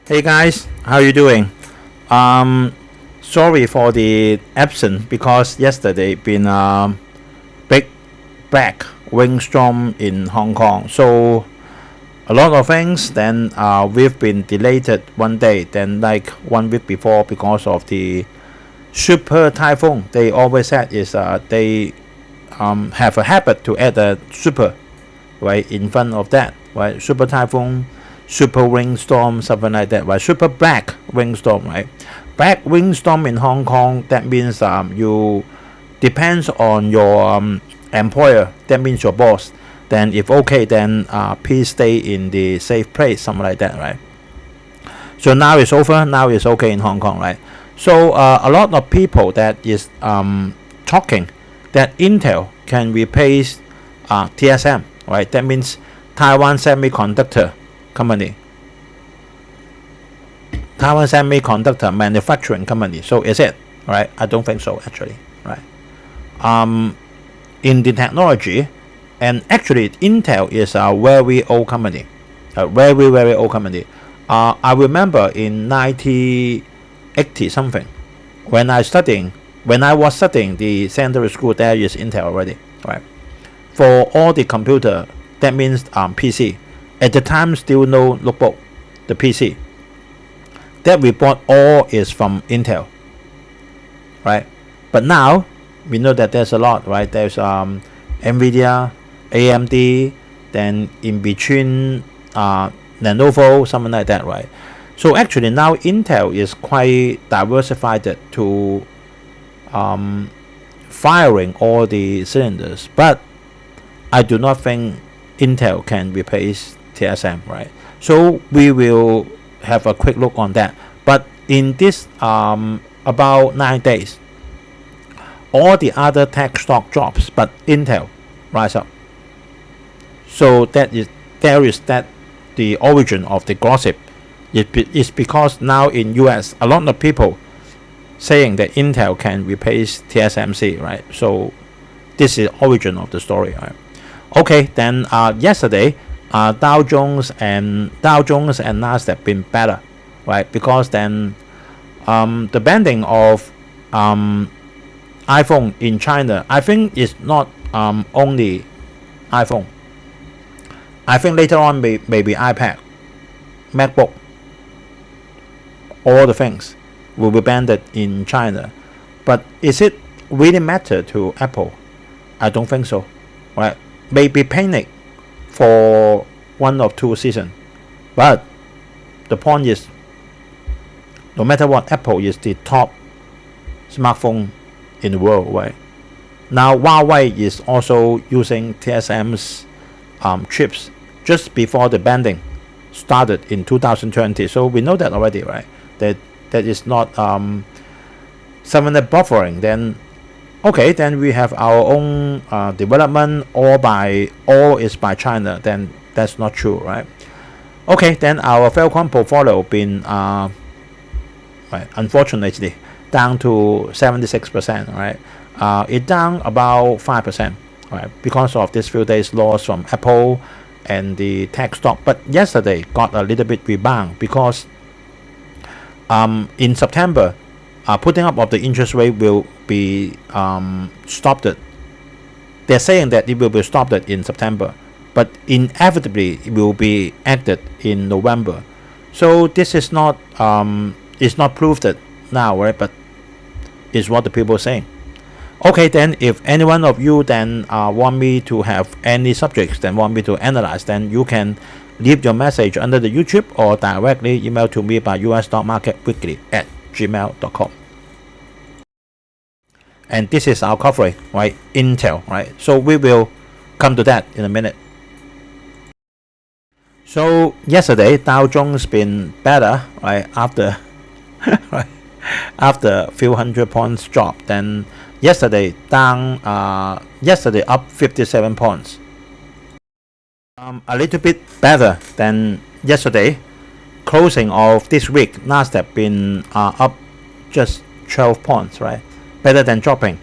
Hey guys, how you doing? Um, Sorry for the absence because yesterday been a big black windstorm in Hong Kong. So a lot of things. Then we've been delayed one day. Then like 1 week before because of the super typhoon. They always said is they have a habit to add a super right in front of that right super typhoon, super windstorm, something like that, right? Super black windstorm, right? Black windstorm in Hong Kong, that means you depends on your employer, that means your boss. Then if okay, then please stay in the safe place, something like that, right? So now it's over, now it's okay in Hong Kong, right? So a lot of people that is talking that Intel can replace TSM, right? That means Taiwan Semiconductor Company, Taiwan Semiconductor Manufacturing Company. So is it, right? I don't think so, actually, right? In the technology, and actually Intel is a very old company, a very old company. I remember in 1980 something, when I was studying the secondary school, there is Intel already, right? For all the computer, that means PC. At the time, still no notebook, the PC. That we bought all is from Intel, right? But now we know that there's a lot, right? There's Nvidia, AMD, then in between Lenovo, something like that, right? So actually now Intel is quite diversified to firing all the cylinders, but I do not think Intel can replace TSM, right? So we will have a quick look on that. But in this about 9 days, all the other tech stock drops, but Intel rise up. So there is that the origin of the gossip. It's because now in US a lot of people saying that Intel can replace TSMC, right? So this is origin of the story, right? Okay, then yesterday Dow Jones and Nasdaq been better, right? Because then the banning of iPhone in China, I think is not only iPhone. I think later on maybe iPad, MacBook, all the things will be banned in China. But is it really matter to Apple? I don't think so, right? Maybe panic for 1 or 2 seasons, but the point is, no matter what, Apple is the top smartphone in the world, right? Now Huawei is also using TSM's chips just before the banning started in 2020. So we know that already, right? That is not something that buffering. Then okay, then we have our own development, all is by China. Then that's not true, right? Okay, then our Falcon portfolio been right, unfortunately down to 76%, right? It down about 5%, right? Because of this few days loss from Apple and the tech stock. But yesterday got a little bit rebound because in September, putting up of the interest rate will be stopped. They're saying that it will be stopped in September, but inevitably it will be acted in November. So this is not proved now, right? But it's what the people are saying. Okay, then if any one of you then want me to have any subjects, then want me to analyze, then you can leave your message under the YouTube or directly email to me by usstockmarketweekly@gmail.com. And this is our coverage, right? Intel, right? So we will come to that in a minute. So yesterday Dow Jones been better, right? After right, after a few hundred points drop. Then yesterday down, yesterday up 57 points. A little bit better than yesterday. Closing of this week, Nasdaq been up just 12 points, right? Better than dropping.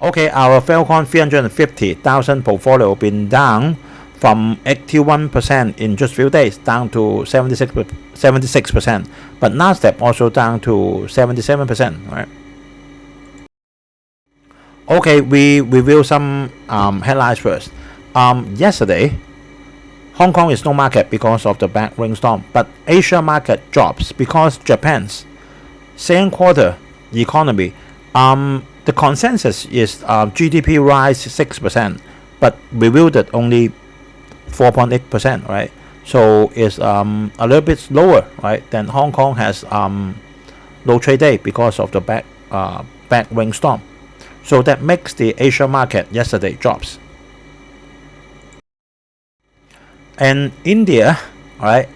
Okay, our Falcon 350,000 portfolio been down from 81% in just few days down to 76%, but Nasdaq also down to 77%, right? Okay, we review some headlines first. Yesterday, Hong Kong is no market because of the back rainstorm, but Asia market drops because Japan's second quarter economy, the consensus is GDP rise 6%, but revealed that only 4.8%, right? So it's a little bit lower, right? Then Hong Kong has low trade day because of the back rainstorm. So that makes the Asia market yesterday drops. And India, right?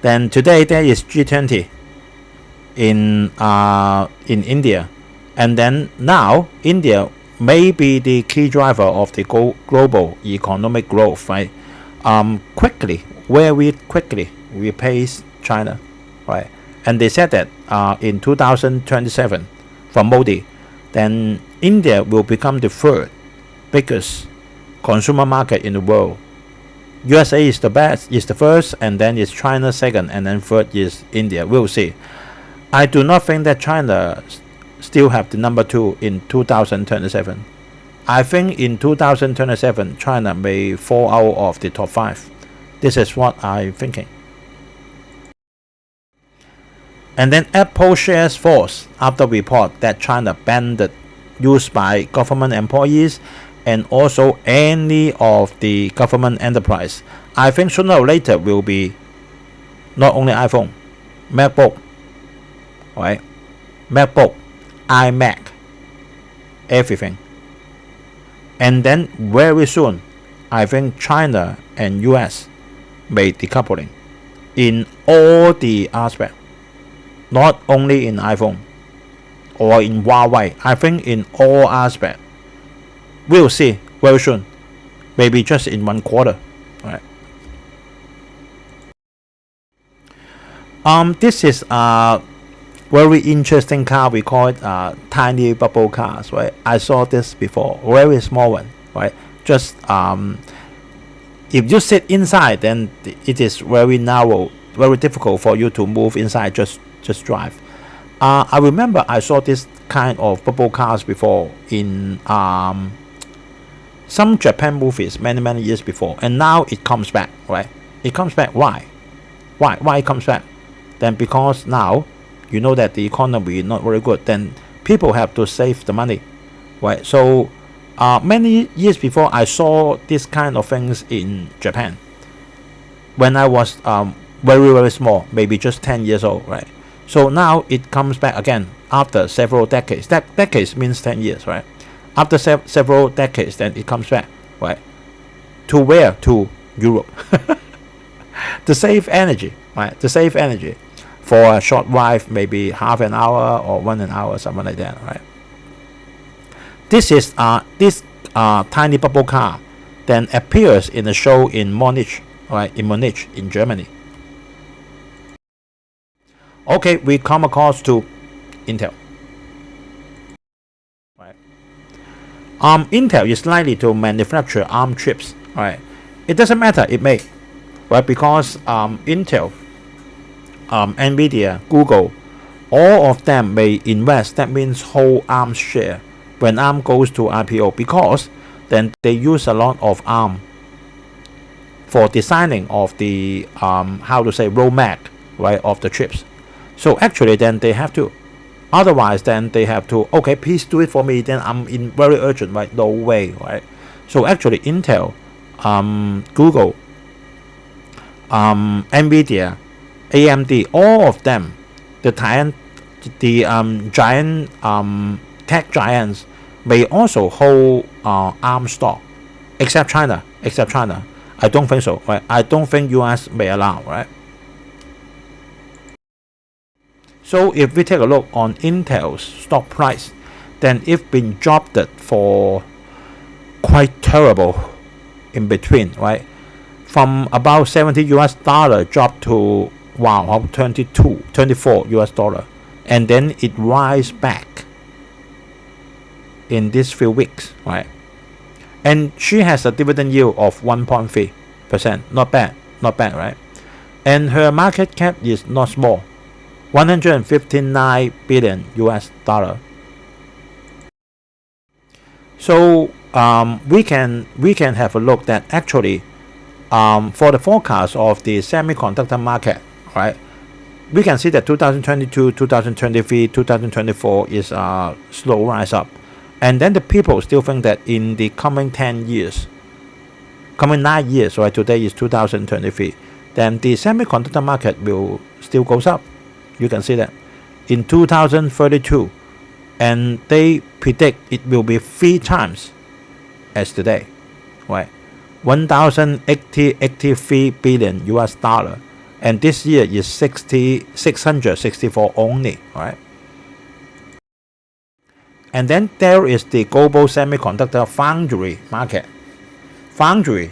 Then today there is G20 in India, and then now India may be the key driver of the global economic growth, right? Very quickly replace China, right? And they said that in 2027 from Modi, then India will become the third biggest consumer market in the world. USA is the first, and then it's China second, and then third is India. We'll see. I do not think that China still have the number 2 in 2027. I think in 2027 China may fall out of the top 5. This is what I'm thinking. And then Apple shares falls after report that China banned the use by government employees and also any of the government enterprise. I think sooner or later will be not only iPhone, MacBook, right? MacBook, iMac, everything. And then very soon, I think China and US may decoupling in all the aspects, not only in iPhone or in Huawei. I think in all aspects. We'll see very soon, maybe just in 1 quarter. Right. This is a very interesting car. We call it tiny bubble cars. Right. I saw this before. Very small one. Right. Just if you sit inside, then it is very narrow, very difficult for you to move inside. Just drive. I remember I saw this kind of bubble cars before in some Japan movies many years before, and now it comes back, right? It comes back. Why it comes back? Then because now you know that the economy is not very good, then people have to save the money, right? So many years before I saw this kind of things in Japan when I was very small, maybe just 10 years old, right? So now it comes back again after several decades. That decades means 10 years, right? After several decades, then it comes back, right? To where? To Europe. To save energy, right? To save energy for a short drive, maybe half an hour or 1 hour, something like that, right? This is this tiny bubble car then appears in a show in Munich, right? In Munich, in Germany. Okay, we come across to Intel. Intel is likely to manufacture ARM chips, right? It doesn't matter, it may, right? Because Intel, Nvidia, Google, all of them may invest. That means hold ARM share when ARM goes to IPO, because then they use a lot of ARM for designing of the roadmap, right, of the chips. So actually, then they have to. Otherwise, then they have to, okay, please do it for me, then I'm in very urgent, right? No way, right? So actually Intel, Google, Nvidia, AMD, all of them, the giant tech giants may also hold ARM stock, except China. I don't think so, right? I don't think US may allow, right? So if we take a look on Intel's stock price, then it's been dropped for quite terrible in between, right? From about $70 dropped to 24 US dollar, and then it rise back in these few weeks, right? And she has a dividend yield of 1.3, Not bad, not bad, right? And her market cap is not small, 159 billion US dollar. So we can have a look that actually for the forecast of the semiconductor market, right? We can see that 2022, 2023, 2024 is a slow rise up, and then the people still think that in the coming 10 years, coming 9 years, right? Today is 2023. Then the semiconductor market will still goes up. You can see that in 2032, and they predict it will be 3 times as today, right? 1,083 billion US dollar, and this year is 664 only, right? And then there is the global semiconductor foundry market. Foundry,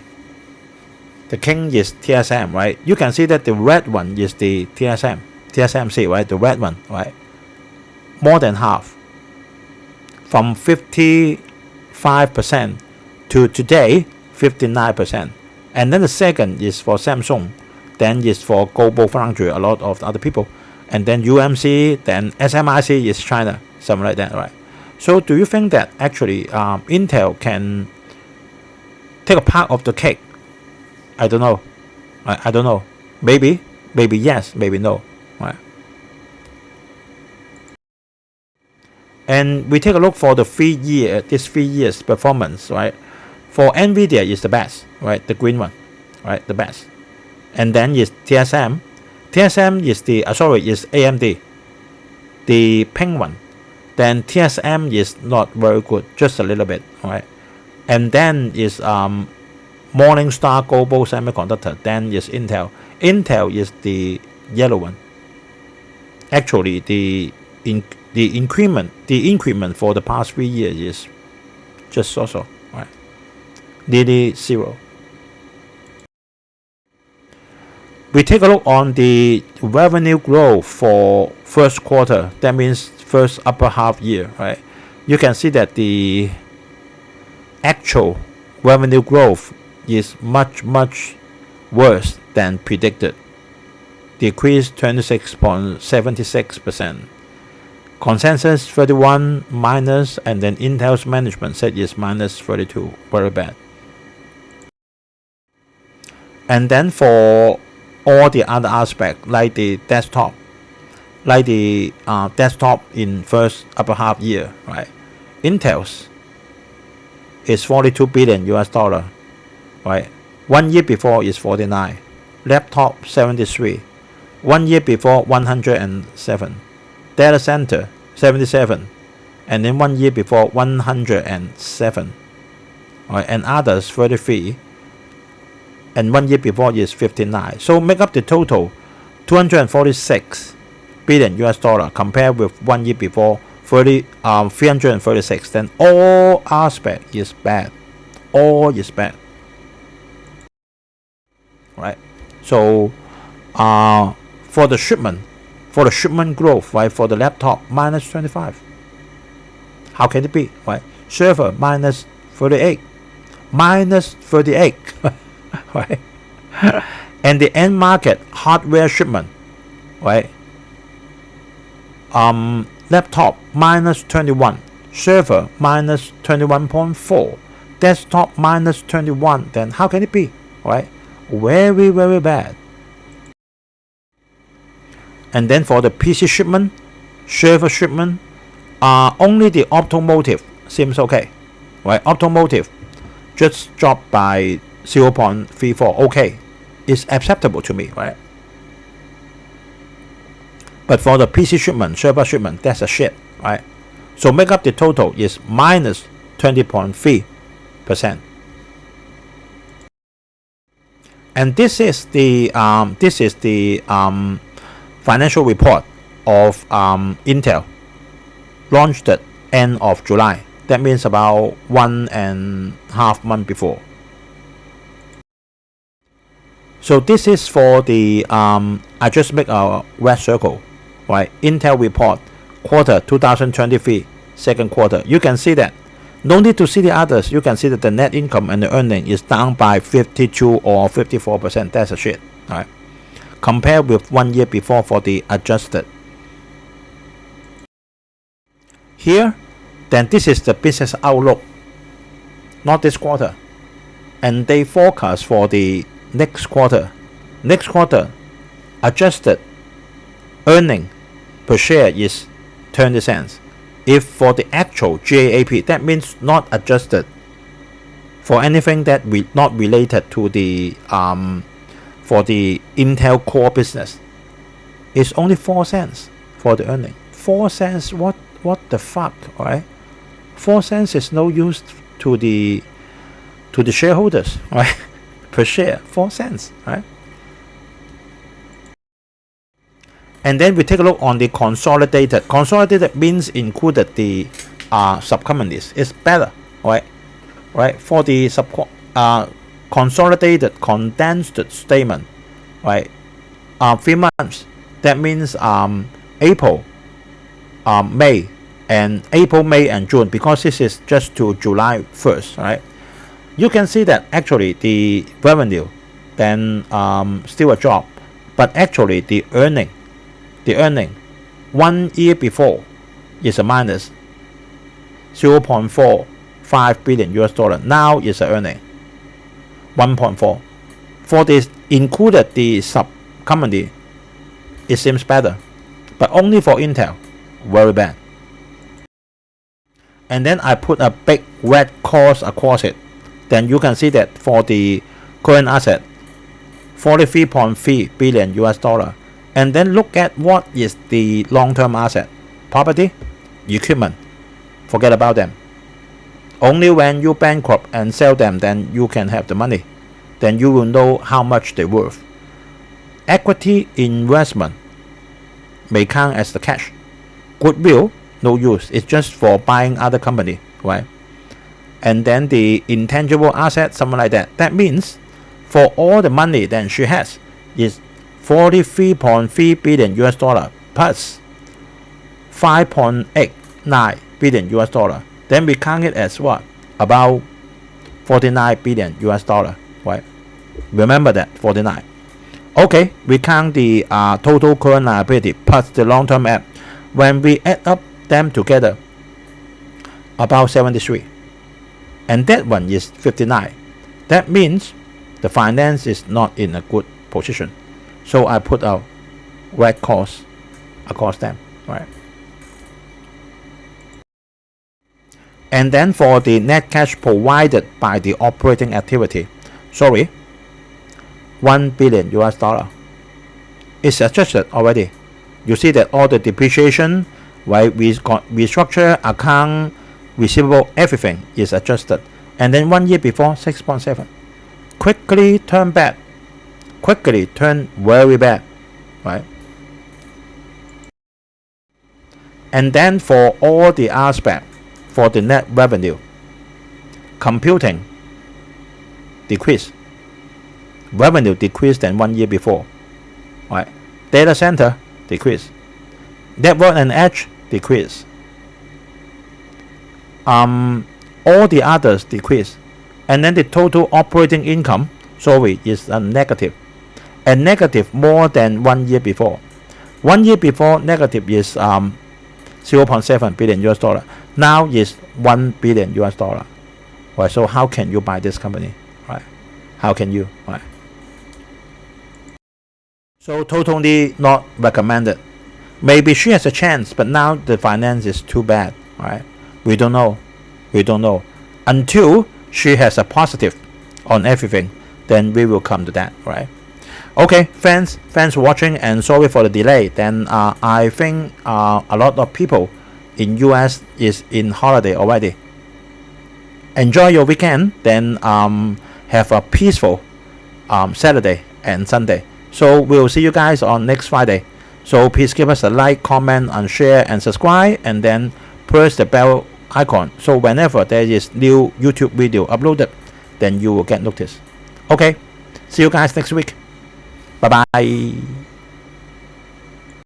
the king is TSM, right? You can see that the red one is the TSMC, right? The red one, right? More than half, from 55% to today 59%. And then the second is for Samsung, then is for global foundry, a lot of other people, and then UMC, then SMIC is China, something like that, right? So do you think that actually Intel can take a part of the cake? I don't know. I don't know. Maybe yes, maybe no, right? And we take a look for the 3 years performance, right? For Nvidia is the best, right? The green one, right? The best. And then is TSM. TSM is the is AMD, the pink one. Then TSM is not very good, just a little bit, right? And then is Morningstar Global Semiconductor. Then is Intel. Intel is the yellow one. Actually, the increment for the past 3 years is just so, right? Nearly zero. We take a look on the revenue growth for first quarter. That means first upper half year, right? You can see that the actual revenue growth is much worse than predicted. Decreased 26.76%. Consensus 31 minus, and then Intel's management said is minus 32. Very bad. And then for all the other aspects, like the desktop, in first upper half year, right? Intel's is 42 billion US dollar, right? 1 year before is 49. Laptop 73. 1 year before 107. Data center 77, and then 1 year before 107, right? And others 33, and 1 year before is 59. So make up the total 246 billion US dollar compared with 1 year before 336. Then all aspect is bad. All is bad, right? So for the shipment growth, right? For the laptop minus 25. How can it be, right? Server minus 38, right? And the end market hardware shipment, right? Laptop minus 21, server minus 21.4, desktop minus 21. Then how can it be, right? Very bad. And then for the PC shipment, server shipment, only the automotive seems okay, right? Automotive just dropped by 0.34. Okay, it's acceptable to me, right? But for the PC shipment, server shipment, that's a shit, right? So make up the total is minus 20.3%. And this is the financial report of Intel, launched at end of July. That means about 1.5 months before. So this is for the I just make a red circle, right? Intel report quarter 2023 second quarter. You can see that No need to see the others. You can see that the net income and the earning is down by 52 or 54%. That's a shit. All right. Compared with 1 year before for the adjusted. Here, then this is the business outlook, not this quarter. And they forecast for the next quarter. Next quarter, adjusted earning per share is 20 cents. If for the actual GAAP, that means not adjusted for anything that not related to the for the Intel core business, it's only 4 cents for the earning. 4 cents, what the fuck, right? 4 cents is no use to the shareholders, right? Per share, 4 cents, right? And then we take a look on the consolidated. Consolidated means included the sub-companies. It's better, right? Right, for the consolidated condensed statement, right? 3 months. That means April, May, and June, because this is just to July 1st, right? You can see that actually the revenue then still a drop, but actually the earning 1 year before is a minus 0.45 billion US dollar. Now is a earning 1.4. For this included the sub company, it seems better, but only for Intel, very bad. And then I put a big red cross across it. Then you can see that for the current asset, 43.3 billion US dollar. And then look at what is the long-term asset. Property, equipment, forget about them. Only when you bankrupt and sell them, then you can have the money. Then you will know how much they're worth. Equity investment may count as the cash. Goodwill, no use. It's just for buying other company, right? And then the intangible asset, something like that. That means for all the money that she has is 43.3 billion US dollar plus 5.89 billion US dollar. Then we count it as what? About 49 billion US dollar, right? Remember that, 49. Okay, we count the total current liability plus the long-term app. When we add up them together, about 73. And that one is 59. That means the finance is not in a good position. So I put a red cross across them, right? And then for the net cash provided by the operating activity, 1 billion US dollar. It's adjusted already. You see that all the depreciation, right? We got restructure, account, receivable, everything is adjusted. And then 1 year before, 6.7. Quickly turn bad. Quickly turn very bad, right? And then for all the aspect, for the net revenue, computing decrease. Revenue decreased than 1 year before, right? Data center decrease. Network and edge decrease. All the others decrease. And then the total operating income, is a negative. And negative more than 1 year before. 1 year before negative is 0.7 billion US dollar. Now is 1 billion US dollar. Right? So how can you buy this company? Right? How can you? Right? So totally not recommended. Maybe she has a chance, but now the finance is too bad. Right? We don't know. We don't know. Until she has a positive on everything, then we will come to that. Right? Okay, thanks for watching, and sorry for the delay. Then I think a lot of people in US is in holiday already. Enjoy your weekend, then have a peaceful Saturday and Sunday. So we'll see you guys on next Friday. So please give us a like, comment, and share, and subscribe, and then press the bell icon. So whenever there is new YouTube video uploaded, then you will get notice. Okay, see you guys next week. Bye bye.